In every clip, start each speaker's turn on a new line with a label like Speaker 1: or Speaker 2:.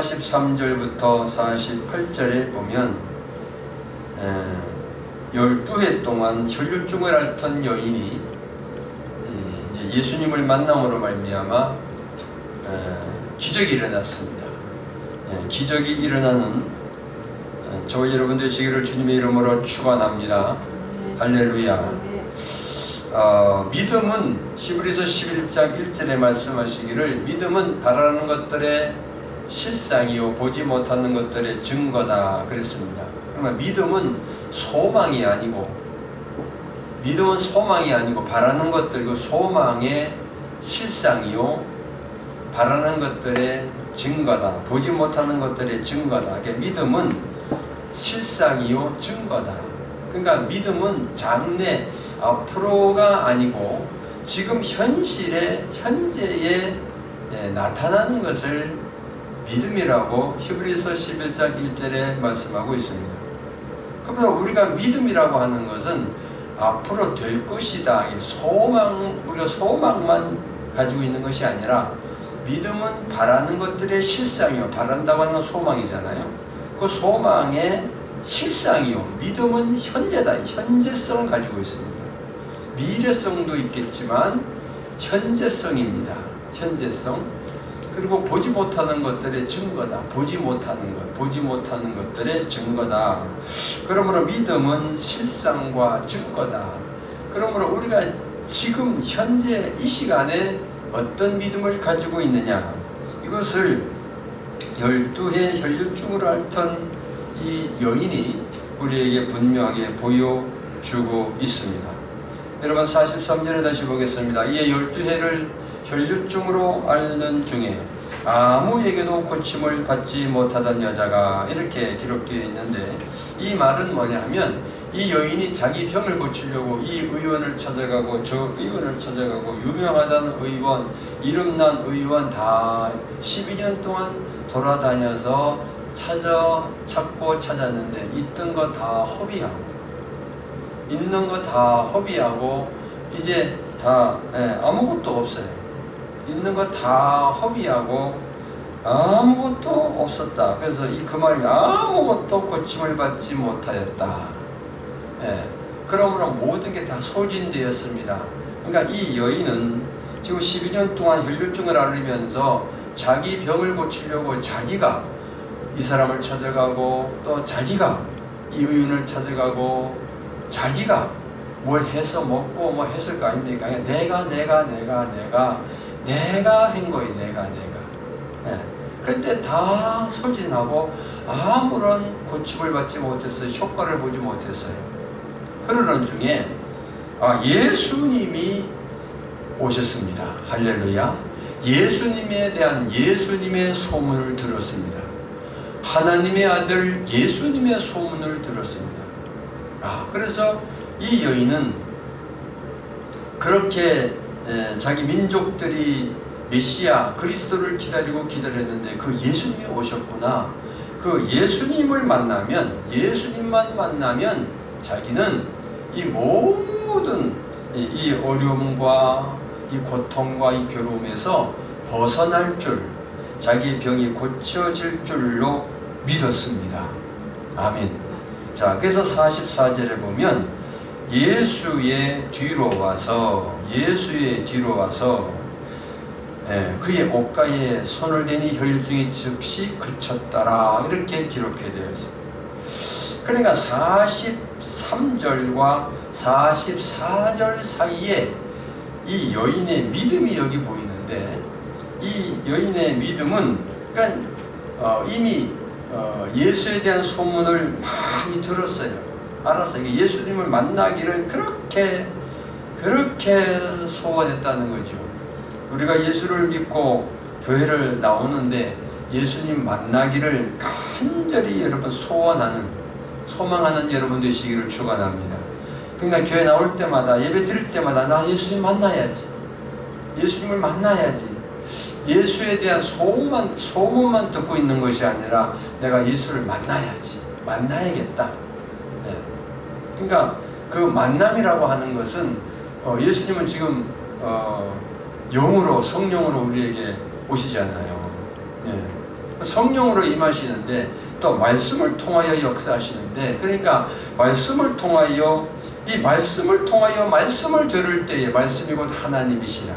Speaker 1: 43절부터 48절에 보면 12해 동안 혈류증을 앓던 여인이 이제 예수님을 만남으로 말미암아 기적이 일어났습니다. 기적이 일어나는 저 여러분 되시기를 주님의 이름으로 축원합니다. 할렐루야. 믿음은 히브리서 11장 1절에 말씀하시기를 믿음은 바라는 것들의 실상이요 보지 못하는 것들의 증거다 그랬습니다. 그러면 믿음은 소망이 아니고 바라는 것들 그 소망의 실상이요 바라는 것들의 증거다. 보지 못하는 것들의 증거다. 그러니까 믿음은 실상이요 증거다. 그러니까 믿음은 장래 앞으로가 아니고 지금 현재에 나타나는 것을 믿음이라고 히브리서 11장 1절에 말씀하고 있습니다. 그러나 우리가 믿음이라고 하는 것은 앞으로 될 것이다. 우리가 소망만 가지고 있는 것이 아니라 믿음은 바라는 것들의 실상이요. 바란다고 하는 소망이잖아요. 그 소망의 실상이요. 믿음은 현재다. 현재성을 가지고 있습니다. 미래성도 있겠지만 현재성입니다. 현재성. 그리고 보지 못하는 것들의 증거다. 보지 못하는 것들의 증거다. 그러므로 믿음은 실상과 증거다. 그러므로 우리가 지금 현재 이 시간에 어떤 믿음을 가지고 있느냐, 이것을 12해 혈류증으로 앓던 이 여인이 우리에게 분명하게 보여주고 있습니다. 여러분 43절에 다시 보겠습니다. 이에 12해를 혈류증으로 앓는 중에 아무에게도 고침을 받지 못하던 여자가 이렇게 기록되어 있는데, 이 말은 뭐냐 하면 이 여인이 자기 병을 고치려고 이 의원을 찾아가고 저 의원을 찾아가고 유명하다는 의원, 이름난 의원 다 12년 동안 돌아다녀서 찾고 찾았는데 있던 거 다 허비하고 있는 거 다 허비하고 이제 다 아무것도 없어요. 있는 거 다 허비하고 아무것도 없었다. 그래서 그 말이 아무것도 고침을 받지 못하였다. 그러므로 모든 게 다 소진되었습니다. 그러니까 이 여인은 지금 12년 동안 혈류증을 앓으면서 자기 병을 고치려고 자기가 이 사람을 찾아가고 또 자기가 이 의원을 찾아가고 자기가 뭘 해서 먹고 뭐 했을 거 아닙니까? 내가 한 거예요. 내가. 그런데 다 소진하고 아무런 고침을 받지 못했어요. 효과를 보지 못했어요. 그러는 중에 예수님이 오셨습니다. 할렐루야. 예수님에 대한 예수님의 소문을 들었습니다. 하나님의 아들 예수님의 소문을 들었습니다. 그래서 이 여인은 그렇게 자기 민족들이 메시아 그리스도를 기다렸는데 그 예수님이 오셨구나. 그 예수님만 만나면 자기는 이 모든 이 어려움과 이 고통과 이 괴로움에서 벗어날 줄, 자기 병이 고쳐질 줄로 믿었습니다. 아멘. 자, 그래서 44절에 보면 예수의 뒤로 와서 그의 옷가에 손을 대니 혈류증이 즉시 그쳤더라. 이렇게 기록되어 있습니다. 그러니까 43절과 44절 사이에 이 여인의 믿음이 여기 보이는데, 이 여인의 믿음은 그러니까 이미 예수에 대한 소문을 많이 들었어요. 알았어요. 예수님을 만나기를 그렇게 소원했다는 거죠. 우리가 예수를 믿고 교회를 나오는데 예수님 만나기를 간절히 여러분 소망하는 여러분 되시기를 축원합니다. 그러니까 교회 나올 때마다, 예배 드릴 때마다 나 예수님 만나야지. 예수님을 만나야지. 예수에 대한 소문만 듣고 있는 것이 아니라 내가 예수를 만나야겠다. 그러니까 그 만남이라고 하는 것은 예수님은 지금 성령으로 우리에게 오시잖아요. 성령으로 임하시는데 또 말씀을 통하여 역사하시는데, 그러니까 말씀을 통하여, 이 말씀을 통하여 말씀을 들을 때에 말씀이 곧 하나님이시라.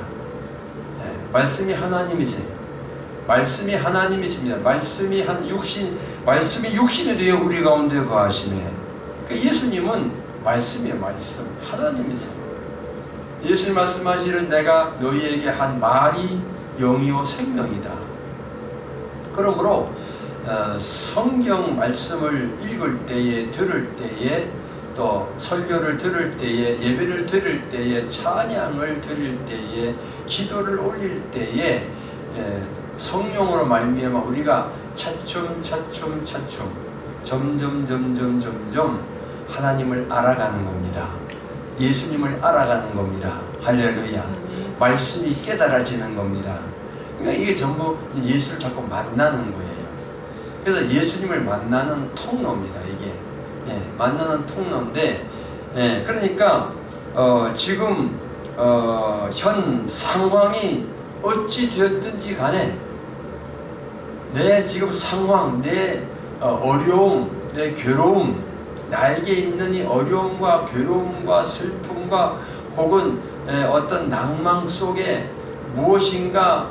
Speaker 1: 말씀이 하나님이세요. 말씀이 하나님이십니다. 말씀이 육신이 되어 우리 가운데 거하시네. 그러니까 예수님은 말씀이에요. 말씀. 하나님이세요. 예수님 말씀하시는 내가 너희에게 한 말이 영이요 생명이다. 그러므로 성경 말씀을 읽을 때에, 들을 때에, 또 설교를 들을 때에, 예배를 들을 때에, 찬양을 드릴 때에, 기도를 올릴 때에 성령으로 말미암아 우리가 차츰 점점 하나님을 알아가는 겁니다. 예수님을 알아가는 겁니다. 할렐루야. 말씀이 깨달아지는 겁니다. 그러니까 이게 전부 예수를 자꾸 만나는 거예요. 그래서 예수님을 만나는 통로입니다. 이게 만나는 통로인데, 그러니까 지금 현 상황이 어찌 되었든지 간에 내 지금 상황, 내 어려움, 내 괴로움, 나에게 있는 이 어려움과 괴로움과 슬픔과 혹은 어떤 낭망 속에 무엇인가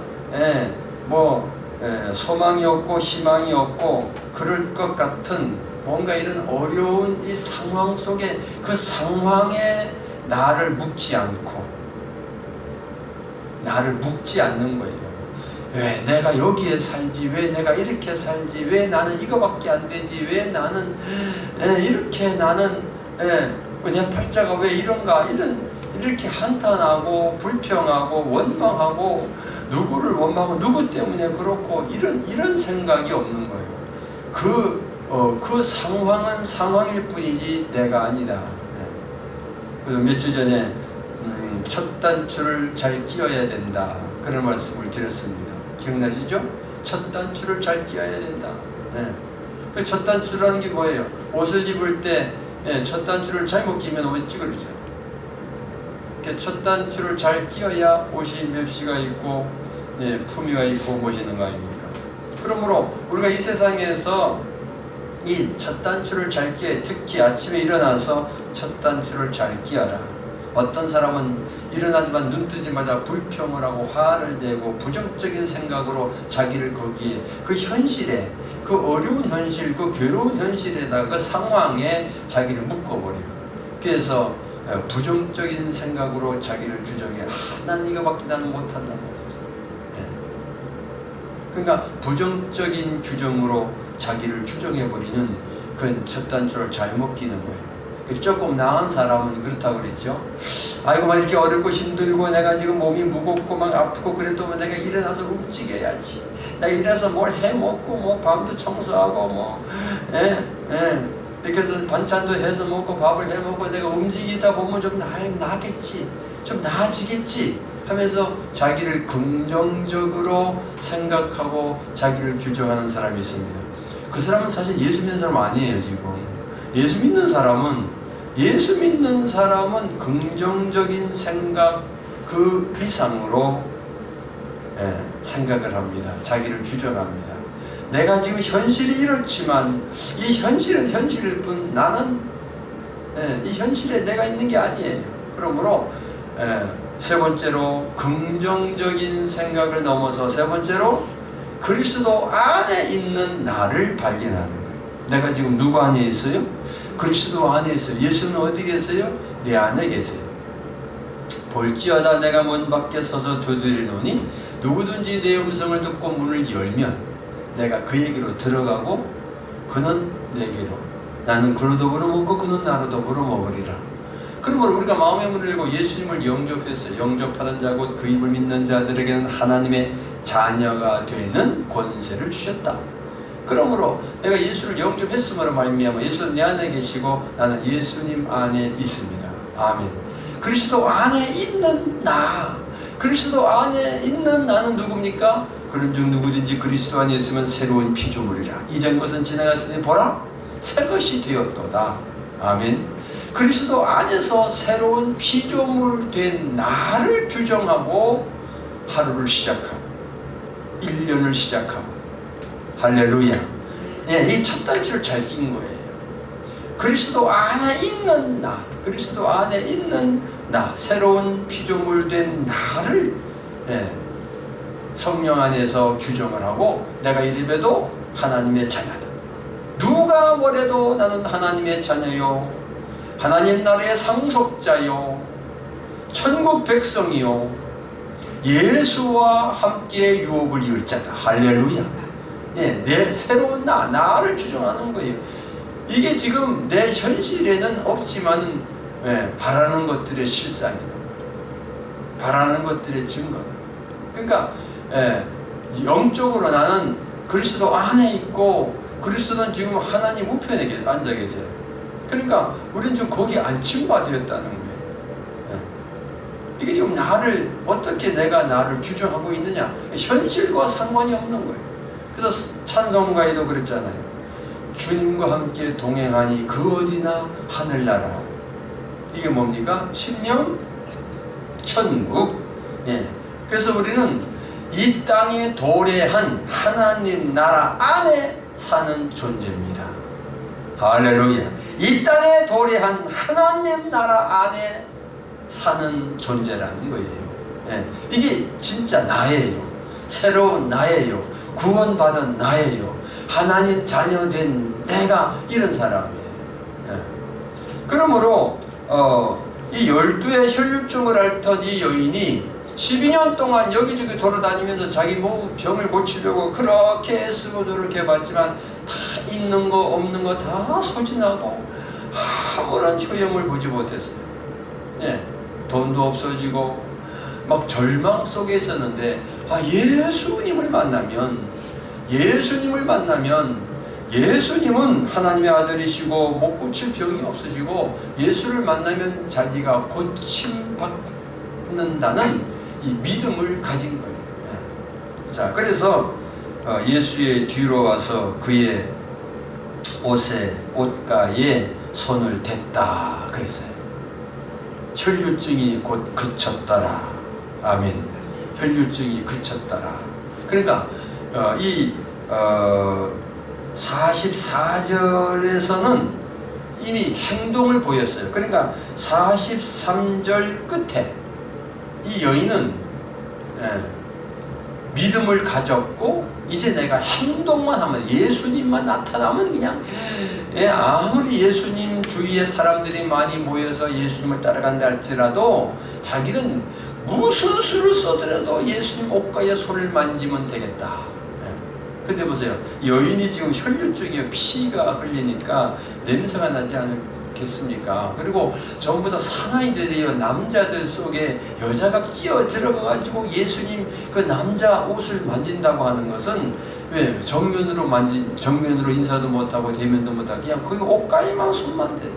Speaker 1: 소망이 없고 희망이 없고 그럴 것 같은 뭔가 이런 어려운 이 상황 속에, 그 상황에 나를 묶지 않는 거예요. 왜 내가 여기에 살지? 왜 내가 이렇게 살지? 왜 나는 이거밖에 안 되지? 왜 나는 이렇게 나는 내 팔자가 왜 이런가? 이렇게 한탄하고 불평하고 원망하고 누구를 원망하고 누구 때문에 그렇고 이런 생각이 없는 거예요. 그 상황은 상황일 뿐이지 내가 아니다. 몇 주 전에 첫 단추를 잘 끼워야 된다, 그런 말씀을 드렸습니다. 기억나시죠? 첫 단추를 잘 끼워야 된다. 그 첫 단추라는 게 뭐예요? 옷을 입을 때 첫 단추를 잘못 끼면 옷이 찌그러져. 첫 단추를 잘 끼워야 옷이 맵시가 있고 품위가 있고 멋있는 거 아닙니까? 그러므로 우리가 이 세상에서 이 첫 단추를 잘 끼워, 특히 아침에 일어나서 첫 단추를 잘 끼워라. 어떤 사람은 일어나지만 눈 뜨자마자 불평을 하고 화를 내고 부정적인 생각으로 자기를 거기에 그 현실에, 그 어려운 현실, 그 괴로운 현실에다가 그 상황에 자기를 묶어버려요. 그래서 부정적인 생각으로 자기를 규정해. 난 이거밖에 나는 못한단 말이죠. 그러니까 부정적인 규정으로 자기를 규정해버리는 그 첫 단추를 잘못 끼는 거예요. 조금 나은 사람은 그렇다고 그랬죠. 아이고 막 이렇게 어렵고 힘들고 내가 지금 몸이 무겁고 막 아프고 그래도 내가 일어나서 움직여야지. 내가 일어나서 뭘 해먹고 뭐 밤도 청소하고 뭐 이렇게 해서 반찬도 해서 먹고 밥을 해먹고 내가 움직이다 보면 좀 나겠지, 좀 나아지겠지 하면서 자기를 긍정적으로 생각하고 자기를 규정하는 사람이 있습니다. 그 사람은 사실 예수 믿는 사람 아니에요. 지금 예수 믿는 사람은 긍정적인 생각 그 이상으로 생각을 합니다. 자기를 규정합니다. 내가 지금 현실이 이렇지만 이 현실은 현실일 뿐 나는 이 현실에 내가 있는 게 아니에요. 그러므로 세 번째로 긍정적인 생각을 넘어서 세 번째로 그리스도 안에 있는 나를 발견하는 거예요. 내가 지금 누구 안에 있어요? 그리스도 안에 있어요. 예수는 어디 계세요? 내 안에 계세요. 볼지어다 내가 문 밖에 서서 두드리노니 누구든지 내 음성을 듣고 문을 열면 내가 그에게로 들어가고 그는 내게로, 나는 그로 더불어 먹고 그는 나로 더불어 먹으리라. 그러므로 우리가 마음의 문을 열고 예수님을 영접했어요. 영접하는 자 곧 그 이름을 믿는 자들에게는 하나님의 자녀가 되는 권세를 주셨다. 그러므로 내가 예수를 영접했음으로 말미암아 예수는 내 안에 계시고 나는 예수님 안에 있습니다. 아멘. 그리스도 안에 있는 나, 그리스도 안에 있는 나는 누굽니까? 그런즉 누구든지 그리스도 안에 있으면 새로운 피조물이라. 이전 것은 지나갔으니 보라 새 것이 되었도다. 아멘. 그리스도 안에서 새로운 피조물 된 나를 규정하고 하루를 시작하고 1년을 시작하고 할렐루야. 예, 이 첫 단추를 잘 낀 거예요. 그리스도 안에 있는 나, 그리스도 안에 있는 나, 새로운 피조물된 나를 성령 안에서 규정을 하고, 내가 이름에도 하나님의 자녀다. 누가 뭐래도 나는 하나님의 자녀요, 하나님 나라의 상속자요, 천국 백성이요, 예수와 함께 유업을 이을 자다. 할렐루야. 내 새로운 나를 규정하는 거예요. 이게 지금 내 현실에는 없지만 바라는 것들의 실상이다. 바라는 것들의 증거. 그러니까 영적으로 나는 그리스도 안에 있고, 그리스도는 지금 하나님 우편에 앉아 계세요. 그러니까 우리는 지금 거기 안침받았다는 거예요. 이게 지금 나를 어떻게 내가 나를 규정하고 있느냐, 현실과 상관이 없는 거예요. 그래서 찬송가에도 그랬잖아요. 주님과 함께 동행하니 그 어디나 하늘나라. 이게 뭡니까? 심령 천국. 그래서 우리는 이 땅에 도래한 하나님 나라 안에 사는 존재입니다. 할렐루야. 이 땅에 도래한 하나님 나라 안에 사는 존재라는 거예요. 이게 진짜 나예요. 새로운 나예요. 구원받은 나예요. 하나님 자녀된 내가 이런 사람이에요. 그러므로 이 12의 혈육증을 앓던 이 여인이 12년 동안 여기저기 돌아다니면서 자기 몸 병을 고치려고 그렇게 애쓰고 노력해봤지만 다 있는 거 없는 거 다 소진하고 아무런 효용을 보지 못했어요. 돈도 없어지고 막 절망 속에 있었는데, 예수님을 만나면 예수님은 하나님의 아들이시고 못 고칠 병이 없어지고, 예수를 만나면 자기가 고침받는다는 이 믿음을 가진 거예요. 자, 그래서 예수의 뒤로 와서 그의 옷가에 손을 댔다 그랬어요. 혈류증이 곧 그쳤더라. 아멘. 혈류증이 그쳤더라. 그러니까 이 44절에서는 이미 행동을 보였어요. 그러니까 43절 끝에 이 여인은 믿음을 가졌고, 이제 내가 행동만 하면, 예수님만 나타나면 그냥 아무리 예수님 주위에 사람들이 많이 모여서 예수님을 따라간다 할지라도 자기는 무슨 수를 써더라도 예수님 옷가에 손을 만지면 되겠다. 근데 보세요, 여인이 지금 혈류증에 피가 흘리니까 냄새가 나지 않겠습니까? 그리고 전부 다 사나이들이에요. 남자들 속에 여자가 끼어 들어가가지고 예수님 그 남자 옷을 만진다고 하는 것은 왜 정면으로 인사도 못하고 대면도 못하고 그냥 거기 옷가에만 손만 대요.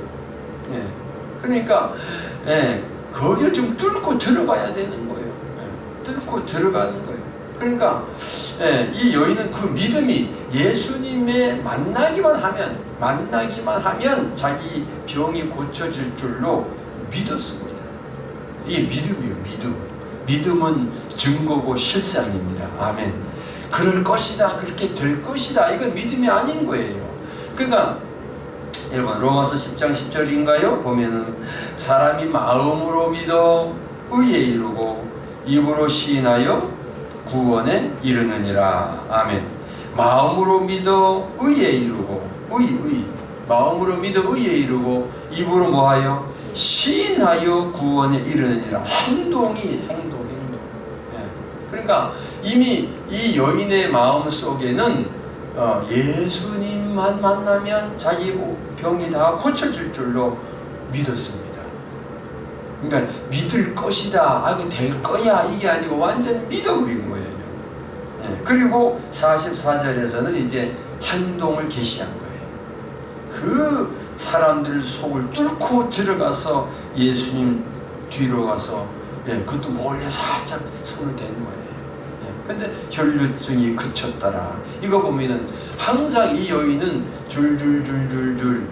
Speaker 1: 그러니까 거기를 좀 뚫고 들어가야 되는 거예요. 뚫고 들어가는 거예요. 그러니까 이 여인은 그 믿음이 예수님의 만나기만 하면 자기 병이 고쳐질 줄로 믿었습니다. 이게 믿음이에요. 믿음은 증거고 실상입니다. 아멘. 그럴 것이다, 그렇게 될 것이다, 이건 믿음이 아닌 거예요. 그러니까 여러분, 로마서 10장 10절인가요? 보면은 사람이 마음으로 믿어 의에 이르고 입으로 시인하여 구원에 이르느니라. 아멘. 마음으로 믿어 의에 이르고, 마음으로 믿어 의에 이르고 입으로 뭐하여 시인하여 구원에 이르느니라. 행동. 그러니까 이미 이 여인의 마음 속에는 예수님만 만나면 자기 병이 다 고쳐질 줄로 믿었습니다. 그러니까 믿을 것이다, 될 거야, 이게 아니고 완전 믿어버린 거예요. 그리고 44절에서는 이제 행동을 계시한 거예요. 그 사람들 속을 뚫고 들어가서 예수님 뒤로 가서 그것도 몰래 살짝 손을 댄 거예요. 근데 혈류증이 그쳤더라. 이거 보면은 항상 이 여인은 줄줄줄줄줄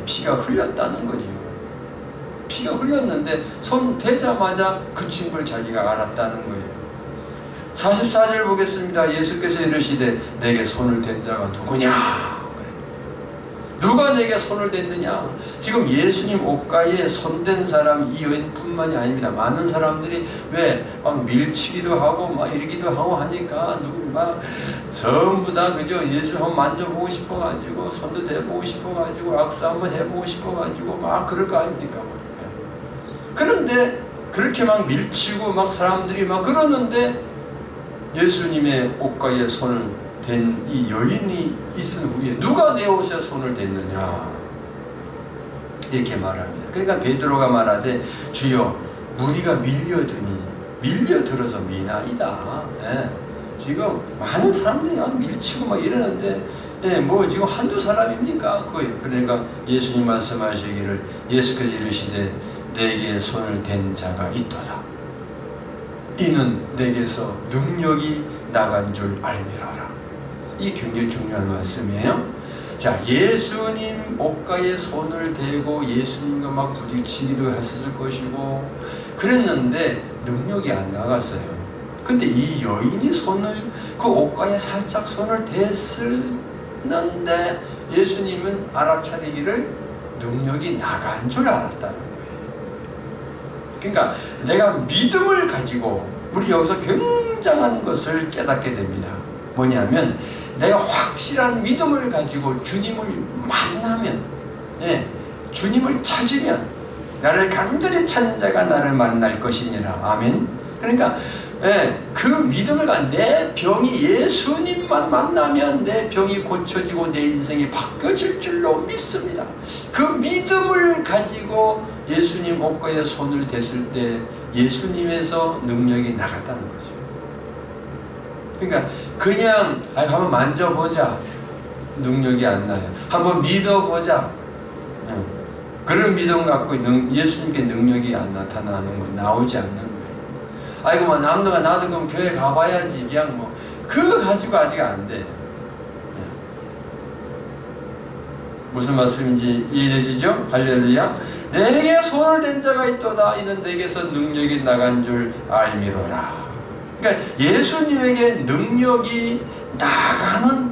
Speaker 1: 피가 흘렸다는 거죠. 피가 흘렸는데 손 대자마자 그친 걸 자기가 알았다는 거예요. 44절 보겠습니다. 예수께서 이르시되 내게 손을 댄 자가 누구냐? 누가 내게 손을 댔느냐? 지금 예수님 옷가에 손댄 사람 이 여인뿐만이 아닙니다. 많은 사람들이 왜 막 밀치기도 하고 막 이러기도 하고 하니까 누구 막 전부 다 그죠? 예수 한번 만져보고 싶어가지고 손도 대보고 싶어가지고 악수 한번 해보고 싶어가지고 막 그럴 거 아닙니까? 그런데 그렇게 막 밀치고 막 사람들이 막 그러는데 예수님의 옷가에 손을 댄 이 여인이 있은 후에 누가 내 옷에 손을 댔느냐 이렇게 말합니다. 그러니까 베드로가 말하되 주여 무리가 밀려들어서 미나이다. 예. 지금 많은 사람들이 막 밀치고 막 이러는데 뭐 지금 한두 사람입니까? 그러니까 예수님 말씀하시기를 예수께서 이르시되 내게 손을 댄 자가 있도다. 이는 내게서 능력이 나간 줄 알미러라. 이 굉장히 중요한 말씀이에요. 자, 예수님 옷가에 손을 대고 예수님과 막 부딪히기도 했을 것이고 그랬는데 능력이 안 나갔어요. 근데 이 여인이 그 옷가에 살짝 손을 댔었는데 예수님은 알아차리기를 능력이 나간 줄 알았다는 거예요. 그러니까 내가 믿음을 가지고 우리 여기서 굉장한 것을 깨닫게 됩니다. 뭐냐면 내가 확실한 믿음을 가지고 주님을 만나면 주님을 찾으면 나를 간절히 찾는 자가 나를 만날 것이니라. 아멘. 그러니까 그 믿음을 내 병이 예수님만 만나면 내 병이 고쳐지고 내 인생이 바뀌어질 줄로 믿습니다. 그 믿음을 가지고 예수님 옷가에 손을 댔을 때 예수님에서 능력이 나갔다는 거죠. 그러니까 그냥 한번 만져보자 능력이 안 나요. 한번 믿어보자 그런 믿음 갖고 예수님께 능력이 안 나타나는 건 나오지 않는 거예요. 아이고 뭐 남도가 나도 그럼 교회 가봐야지 그냥 뭐 그거 가지고 아직 안 돼. 무슨 말씀인지 이해되시죠? 할렐루야. 내게 손을 댄 자가 있도다. 이는 내게서 능력이 나간 줄 알미로라. 그러니까 예수님에게 능력이 나가는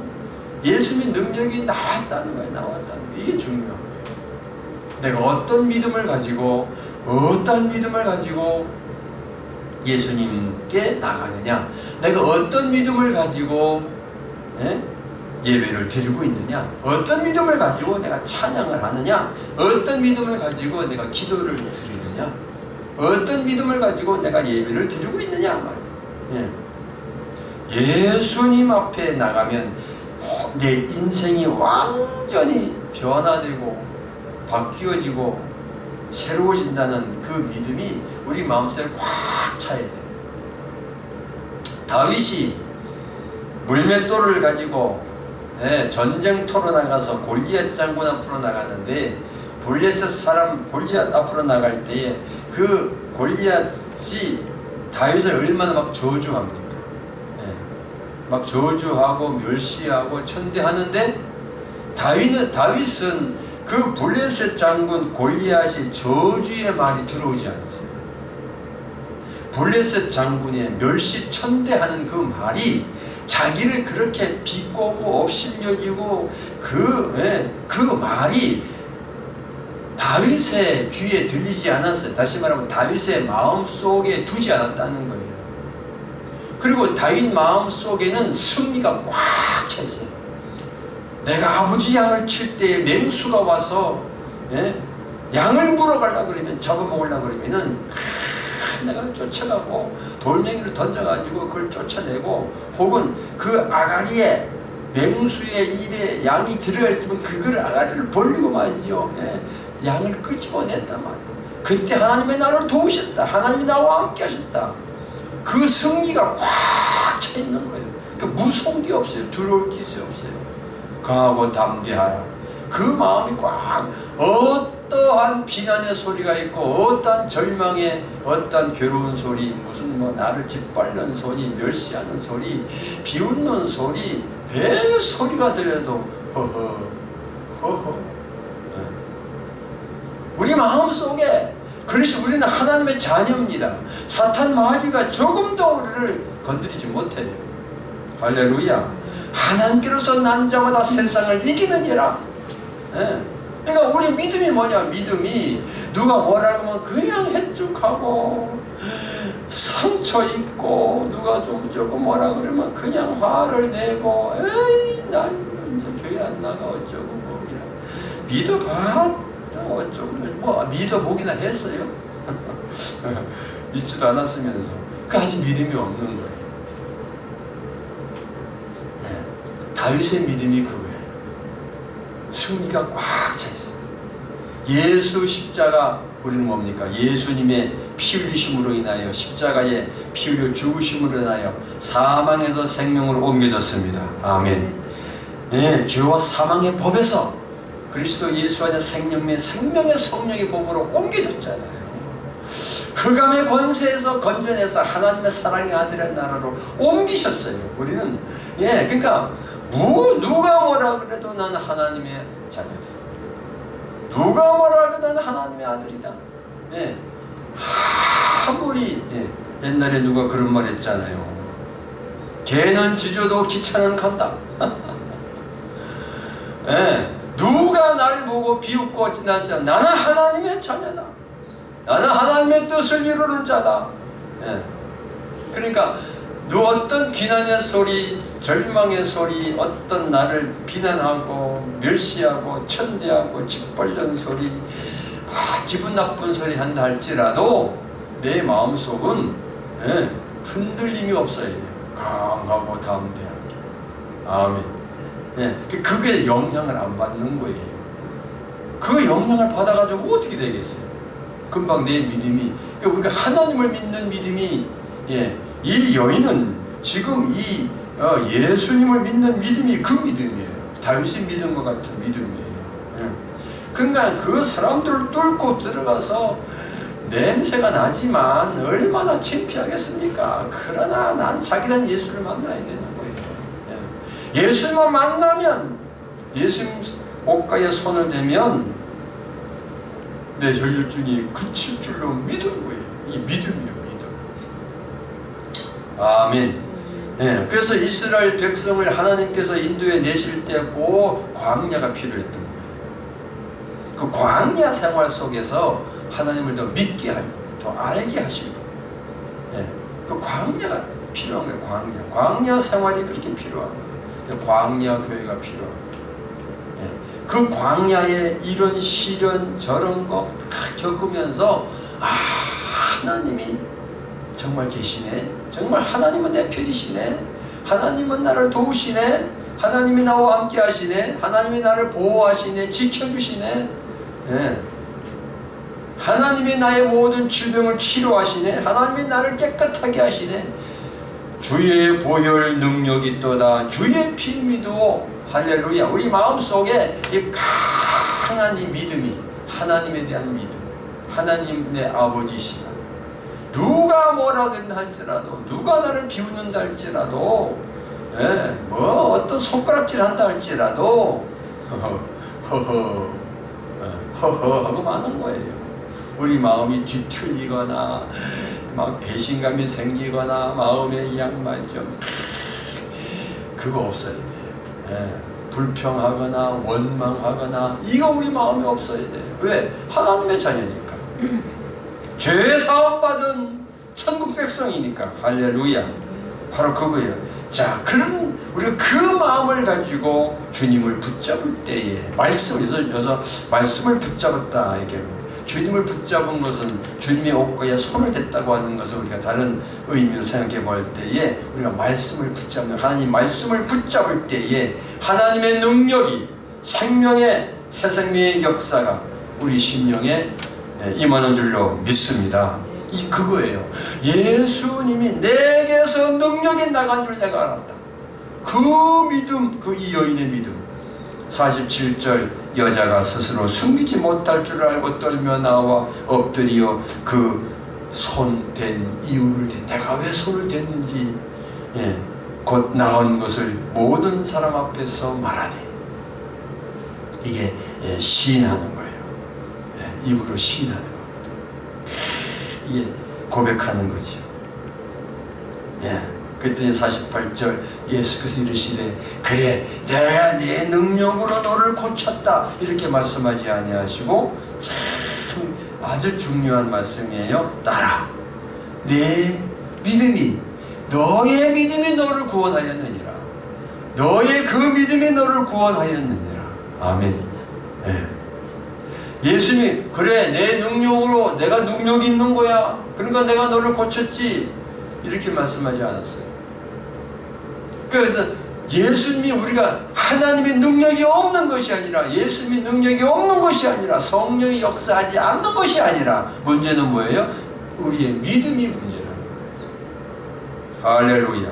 Speaker 1: 예수님의 능력이 나왔다는 거예요. 나왔다는 거예요. 이게 중요한 거예요. 내가 어떤 믿음을 가지고 예수님께 나가느냐, 내가 어떤 믿음을 가지고 예배를 드리고 있느냐, 어떤 믿음을 가지고 내가 찬양을 하느냐, 어떤 믿음을 가지고 내가 기도를 드리느냐, 어떤 믿음을 가지고 내가 예배를 드리고 있느냐 말이에요. 예수님 앞에 나가면 내 인생이 완전히 변화되고 바뀌어지고 새로워진다는 그 믿음이 우리 마음속에 꽉 차야 돼요. 다윗이 물맷돌을 가지고 전쟁터로 나가서 골리앗 장군 앞으로 나가는데 골리앗 앞으로 나갈 때에 그 골리앗이 다윗을 얼마나 막 저주합니까? 막 저주하고 멸시하고 천대하는데 다윗은 그 블레셋 장군 골리앗이 저주의 말이 들어오지 않았어요. 블레셋 장군의 멸시 천대하는 그 말이 자기를 그렇게 비꼬고 업신여기고 그 말이 다윗의 귀에 들리지 않았어요. 다시 말하면 다윗의 마음속에 두지 않았다는 거예요. 그리고 다윗 마음속에는 승리가 꽉 차 있어요. 내가 아버지 양을 칠 때 맹수가 와서 양을 물어가려고 그러면 잡아먹으려고 그러면은 내가 쫓아가고 돌멩이를 던져가지고 그걸 쫓아내고 혹은 그 아가리에 맹수의 입에 양이 들어가 있으면 그걸 아가리를 벌리고 말이죠. 양을 끄집어냈단 말이에요. 그때 하나님이 나를 도우셨다. 하나님이 나와 함께 하셨다. 그 승리가 꽉 차 있는 거예요. 그러니까 무서운 게 없어요. 두려울 게 없어요. 강하고 담대하라. 그 마음이 꽉 어떠한 비난의 소리가 있고 어떠한 절망의 어떠한 괴로운 소리 무슨 뭐 나를 짓밟는 소리 멸시하는 소리 비웃는 소리 별 소리가 들려도 허허 우리 마음속에 그래서 우리는 하나님의 자녀입니다. 사탄 마귀가 조금도 우리를 건드리지 못해요. 할렐루야. 하나님께로서 난 자마다 세상을 이기느니라. 예. 그러니까 우리 믿음이 뭐냐? 믿음이 누가 뭐라 하면 그냥 해죽하고 상처 있고, 누가 조금 뭐라 그러면 그냥 화를 내고, 에이 난 이제 교회 안 나가 어쩌고 뭐 그냥 믿어봐 어쩌고 뭐 믿어보기나 했어요? 믿지도 않았으면서. 그 아직 믿음이 없는 거예요. 네. 다윗의 믿음이 그거예요. 승리가 꽉 차 있어요. 예수 십자가, 우리는 뭡니까? 예수님의 피 흘리심으로 인하여, 십자가에 피 흘려 죽으심으로 인하여 사망에서 생명으로 옮겨졌습니다. 아멘. 네, 죄와 사망의 법에서 그리스도 예수 안에 생명의 성령의 법으로 옮겨졌잖아요. 흑암의 권세에서 건져내서 하나님의 사랑의 아들의 나라로 옮기셨어요. 우리는 그러니까 누가 뭐라 그래도 나는 하나님의 자녀다. 누가 뭐라 그래도 나는 하나님의 아들이다. 아무리 옛날에 누가 그런 말 했잖아요. 개는 짖어도 기차는 간다. 누가 날 보고 비웃고 지나지 않나, 나는 하나님의 자녀다. 나는 하나님의 뜻을 이루는 자다. 그러니까 어떤 비난의 소리, 절망의 소리, 어떤 나를 비난하고 멸시하고 천대하고 짓벌린 소리, 기분 나쁜 소리 한다 할지라도 내 마음속은 흔들림이 없어야 돼요. 강하고 담대하게. 아멘. 그게 영향을 안 받는 거예요. 그 영향을 받아가지고 어떻게 되겠어요? 금방 내 믿음이, 그러니까 우리가 하나님을 믿는 믿음이, 이 여인은 지금 이 예수님을 믿는 믿음이 그 믿음이에요. 다윗이 믿은 것 같은 믿음이에요. 그러니까 그 사람들을 뚫고 들어가서 냄새가 나지만 얼마나 창피하겠습니까? 그러나 난 자기는 예수를 만나야 되는 거예요. 예수님만 만나면, 예수님 옷가에 손을 대면 내 혈류증이 그칠 줄로 믿은 거예요. 이 믿음이에요, 믿음. 아멘. 그래서 이스라엘 백성을 하나님께서 인도해 내실 때 그 광야가 필요했던 거예요. 그 광야 생활 속에서 하나님을 더 믿게 하려고, 더 알게 하시고, 그 광야가 필요한 거예요. 광야 생활이 그렇게 필요한 거예요. 광야 교회가 필요한 거예요. 그 광야에 이런 시련 저런 거 겪으면서 하나님이 정말 계시네. 정말 하나님은 내 편이시네. 하나님은 나를 도우시네. 하나님이 나와 함께 하시네. 하나님이 나를 보호하시네. 지켜주시네. 하나님이 나의 모든 질병을 치료하시네. 하나님이 나를 깨끗하게 하시네. 주의 보혈 능력이 있도다. 주의 피 믿어. 할렐루야. 우리 마음속에 이 강한 이 믿음이, 하나님에 대한 믿음, 하나님 내 아버지시다. 누가 뭐라든 할지라도, 누가 나를 비웃는다 할지라도, 뭐 어떤 손가락질 한다 할지라도 허허 하고 마는 거예요. 우리 마음이 뒤틀리거나 막 배신감이 생기거나 마음에 양말 좀 그거 없어야 돼요. 불평하거나 원망하거나 이거 우리 마음에 없어야 돼요. 왜? 하나님의 자녀니까. 죄 사함받은 천국 백성이니까. 할렐루야. 바로 그거예요. 자, 그런 우리가 그 마음을 가지고 주님을 붙잡을 때에 여기서 말씀을 붙잡았다 이렇게. 주님을 붙잡은 것은 주님의 옷가에 손을 댔다고 하는 것을 우리가 다른 의미로 생각해 볼 때에 우리가 말씀을 붙잡는, 하나님 말씀을 붙잡을 때에 하나님의 능력이, 생명의 새 생명의 역사가 우리 심령에 임하는 줄로 믿습니다. 그거예요. 예수님이 내게서 능력이 나간 줄 내가 알았다. 그 믿음, 이 여인의 믿음. 47절 여자가 스스로 숨기지 못할 줄 알고 떨며 나와 엎드려 그 손 댄 이유를 내가 왜 손을 댔는지 곧 나은 것을 모든 사람 앞에서 말하니. 이게 시인하는 거예요. 입으로 시인하는 겁니다. 이게 고백하는 거죠. 그랬더니 48절 예수께서 이르시되 그래 내가 내 능력으로 너를 고쳤다 이렇게 말씀하지 아니하시고 참 아주 중요한 말씀이에요. 따라 내 믿음이 너의 믿음이 너를 구원하였느니라. 너의 그 믿음이 너를 구원하였느니라. 아멘. 네. 예수님이 그래 내 능력으로 내가 능력이 있는 거야. 그러니까 내가 너를 고쳤지. 이렇게 말씀하지 않았어요. 그래서 예수님이 우리가 하나님의 능력이 없는 것이 아니라 예수님이 능력이 없는 것이 아니라 성령이 역사하지 않는 것이 아니라 문제는 뭐예요? 우리의 믿음이 문제라는 거예요. 할렐루야.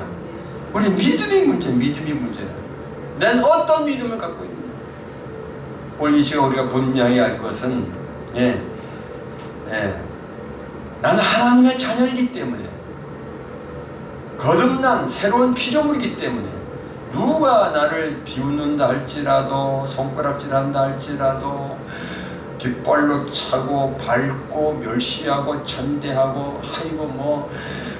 Speaker 1: 우리 믿음이 문제라. 난 어떤 믿음을 갖고 있느냐. 오늘 이 시간 우리가 분명히 알 것은 나는 하나님의 자녀이기 때문에 거듭난 새로운 피조물이기 때문에 누가 나를 비웃는다 할지라도 손가락질한다 할지라도 뒷발로 차고 밟고 멸시하고 천대하고 아이고 뭐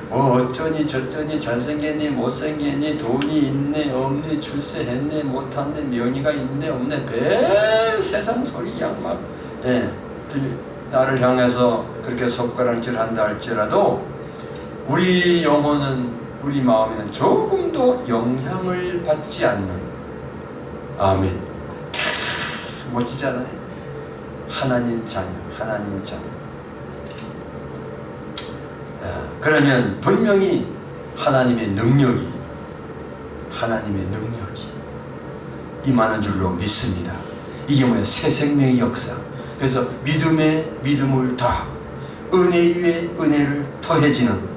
Speaker 1: 어쩌니 저쩌니 잘생겼니 못생겼니 돈이 있네 없네 출세했네 못했네 명의가 있네 없네 별 세상 소리 양막 나를 향해서 그렇게 손가락질한다 할지라도 우리 영혼은 우리 마음에는 조금도 영향을 받지 않는 아멘. 멋지잖아요. 하나님 자녀. 그러면 분명히 하나님의 능력이 임하는 줄로 믿습니다. 이게 뭐예요? 새 생명의 역사. 그래서 믿음에 믿음을 더하고 은혜 위에 은혜를 더해지는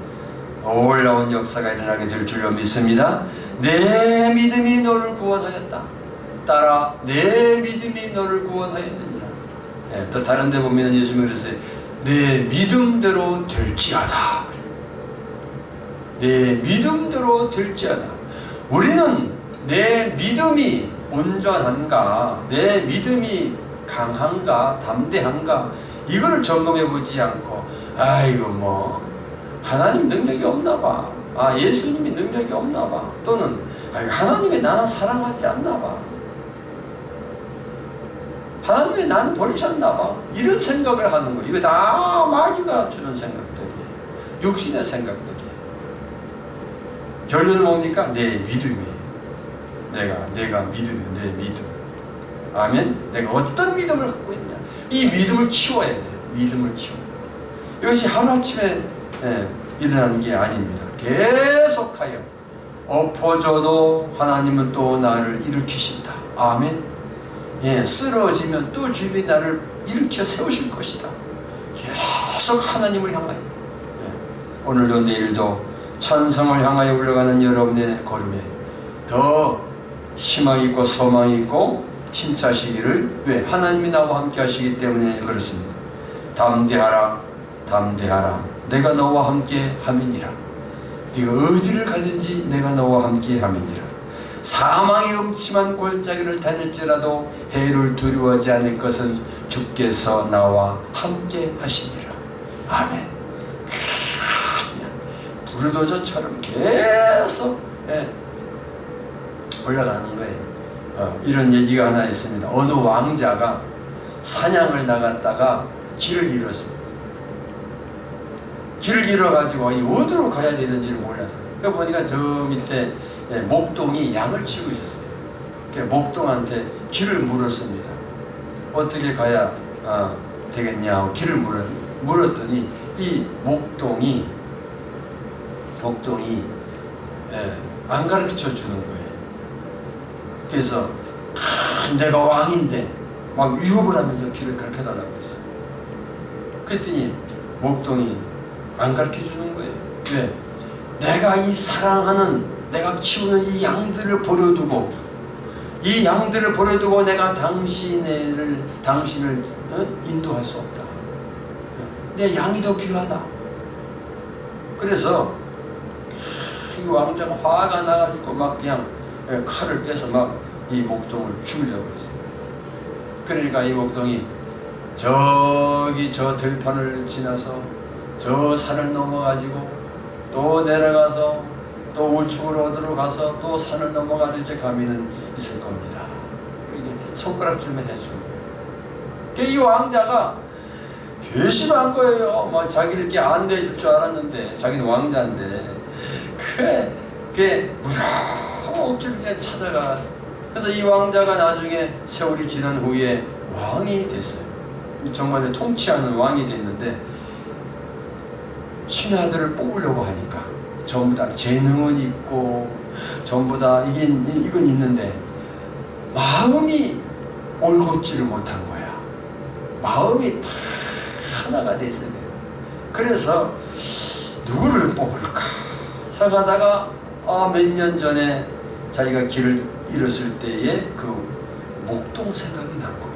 Speaker 1: 놀라운 역사가 일어나게 될 줄로 믿습니다. 내 믿음이 너를 구원하였다. 따라 내 믿음이 너를 구원하였느니라. 또 다른 데 보면 예수님이 그랬어요. 내 믿음대로 될지어다. 내 믿음대로 될지어다. 우리는 내 믿음이 온전한가, 내 믿음이 강한가, 담대한가 이거를 점검해 보지 않고 아이고 뭐 하나님 능력이 없나 봐. 예수님이 능력이 없나 봐. 또는 하나님이 나는 사랑하지 않나 봐. 하나님이 나는 버리셨나 봐. 이런 생각을 하는 거예요. 이거 다 마귀가 주는 생각들이에요. 육신의 생각들이에요. 결론은 뭡니까? 내 믿음이에요. 내가 믿음이에요. 내 믿음. 아멘. 내가 어떤 믿음을 갖고 있냐. 이 믿음을 키워야 돼요. 믿음을 키워야 돼요. 이것이 하루아침에 일어나는 게 아닙니다. 계속하여 엎어져도 하나님은 또 나를 일으키신다. 아멘. 쓰러지면 또 주님이 나를 일으켜 세우실 것이다. 계속 하나님을 향하여 오늘도 내일도 천성을 향하여 올라가는 여러분의 걸음에 더 희망이 있고 소망이 있고 힘차시기를 왜? 하나님이 나와 함께 하시기 때문에 그렇습니다. 담대하라 내가 너와 함께 함이니라. 네가 어디를 가든지 내가 너와 함께 함이니라. 사망의 음침한 골짜기를 다닐지라도 해를 두려워하지 않을 것은 주께서 나와 함께 하시니라. 아멘. 불도저처럼 계속 올라가는 거예요. 이런 얘기가 하나 있습니다. 어느 왕자가 사냥을 나갔다가 길을 잃었습니다. 길을 잃어가지고 어디로 가야 되는지를 몰랐어요. 그러니까 보니까 저 밑에 목동이 양을 치고 있었어요. 목동한테 길을 물었습니다. 어떻게 가야 되겠냐고 길을 물었더니 이 목동이 안 가르쳐 주는 거예요. 그래서 내가 왕인데 막 유혹을 하면서 길을 가르쳐 달라고 했어요. 그랬더니 목동이 안 가르쳐 주는 거예요. 왜? 내가 이 사랑하는 내가 키우는 이 양들을 버려두고 내가 당신을 인도할 수 없다. 내 양이 더 귀하다. 그래서 이 왕자가 화가 나가지고 막 그냥 칼을 빼서 막 이 목동을 죽이려고 했어요. 그러니까 이 목동이 저기 저 들판을 지나서 저 산을 넘어가지고 또 내려가서 또 우측으로 어디로 가서 또 산을 넘어가도 이제 가면은 있을 겁니다. 이게 손가락질만 해주는 거예요. 이 왕자가 괘씸한 거예요. 막 자기를 이렇게 안내해줄 줄 알았는데, 자기는 왕자인데 그게 무서운 억지로 이제 찾아갔어. 그래서 이 왕자가 나중에 세월이 지난 후에 왕이 됐어요. 정말 통치하는 왕이 됐는데, 신하들을 뽑으려고 하니까 전부 다 재능은 있고 전부 다 이건 있는데 마음이 올곧지를 못한 거야. 마음이 다 하나가 돼 있어야 돼요. 그래서 누구를 뽑을까 생각하다가 몇 년 전에 자기가 길을 잃었을 때에 그 목동 생각이 난 거예요.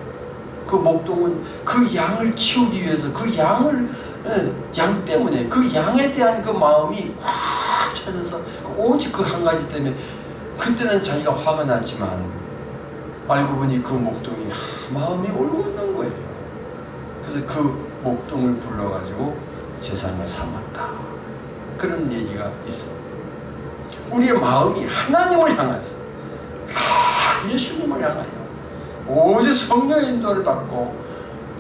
Speaker 1: 그 목동은 그 양을 키우기 위해서 그 양 때문에 그 양에 대한 그 마음이 확 찾아서 오직 그 한 가지 때문에 그때는 자기가 화가 났지만 알고 보니 그 목동이 마음이 올곧는 거예요. 그래서 그 목동을 불러가지고 세상을 삼았다. 그런 얘기가 있어. 우리의 마음이 하나님을 향해서 예수님을 향하여 오직 성령의 인도를 받고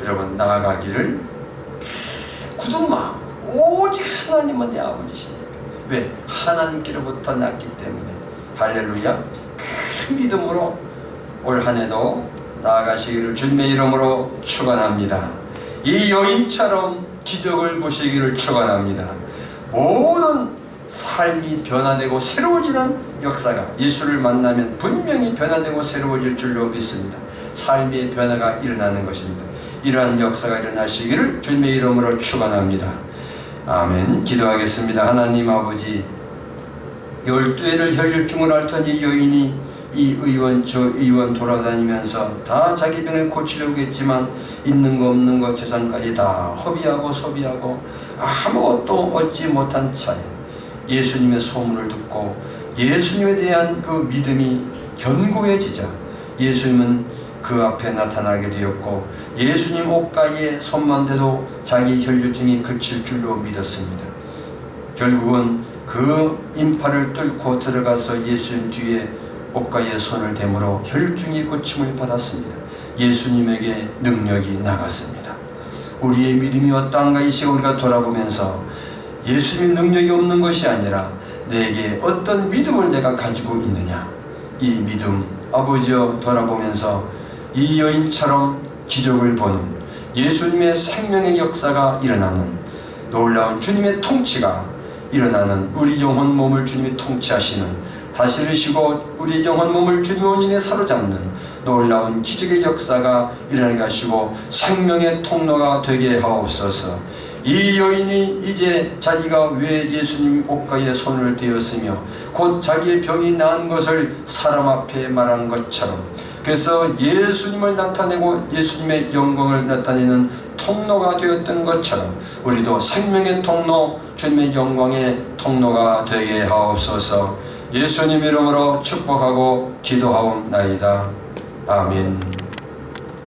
Speaker 1: 여러분 나아가기를 굳은 마음 오직 하나님은 내 아버지시니까. 왜? 하나님께로부터 났기 때문에. 할렐루야. 큰 믿음으로 올 한 해도 나아가시기를 주님의 이름으로 축원합니다. 이 여인처럼 기적을 보시기를 축원합니다. 모든 삶이 변화되고 새로워지는 역사가 예수를 만나면 분명히 변화되고 새로워질 줄로 믿습니다. 삶의 변화가 일어나는 것입니다. 이러한 역사가 일어나시기를 주님의 이름으로 축원합니다. 아멘. 기도하겠습니다. 하나님 아버지, 12회를 혈류증을 앓던 이 여인이 이 의원 저 의원 돌아다니면서 다 자기 병을 고치려고 했지만 있는 거 없는 거 재산까지 다 허비하고 소비하고 아무것도 얻지 못한 차에 예수님의 소문을 듣고 예수님에 대한 그 믿음이 견고해지자 예수님은 그 앞에 나타나게 되었고 예수님 옷가에 손만 대도 자기 혈류증이 그칠 줄로 믿었습니다. 결국은 그 인파를 뚫고 들어가서 예수님 뒤에 옷가에 손을 대므로 혈류증이 고침을 받았습니다. 예수님에게 능력이 나갔습니다. 우리의 믿음이 어떠한가 이 시간 우리가 돌아보면서 예수님 능력이 없는 것이 아니라 내게 어떤 믿음을 내가 가지고 있느냐, 이 믿음 아버지여 돌아보면서 이 여인처럼 기적을 보는 예수님의 생명의 역사가 일어나는 놀라운 주님의 통치가 일어나는 우리 영혼 몸을 주님이 통치하시는 다스리시고 쉬고 우리 영혼 몸을 주님의 온전히 사로잡는 놀라운 기적의 역사가 일어나게 하시고 생명의 통로가 되게 하옵소서. 이 여인이 이제 자기가 왜 예수님 옷가에 손을 대었으며 곧 자기의 병이 나은 것을 사람 앞에 말한 것처럼 그래서 예수님을 나타내고 예수님의 영광을 나타내는 통로가 되었던 것처럼 우리도 생명의 통로 주님의 영광의 통로가 되게 하옵소서. 예수님 이름으로 축복하고 기도하옵나이다. 아멘.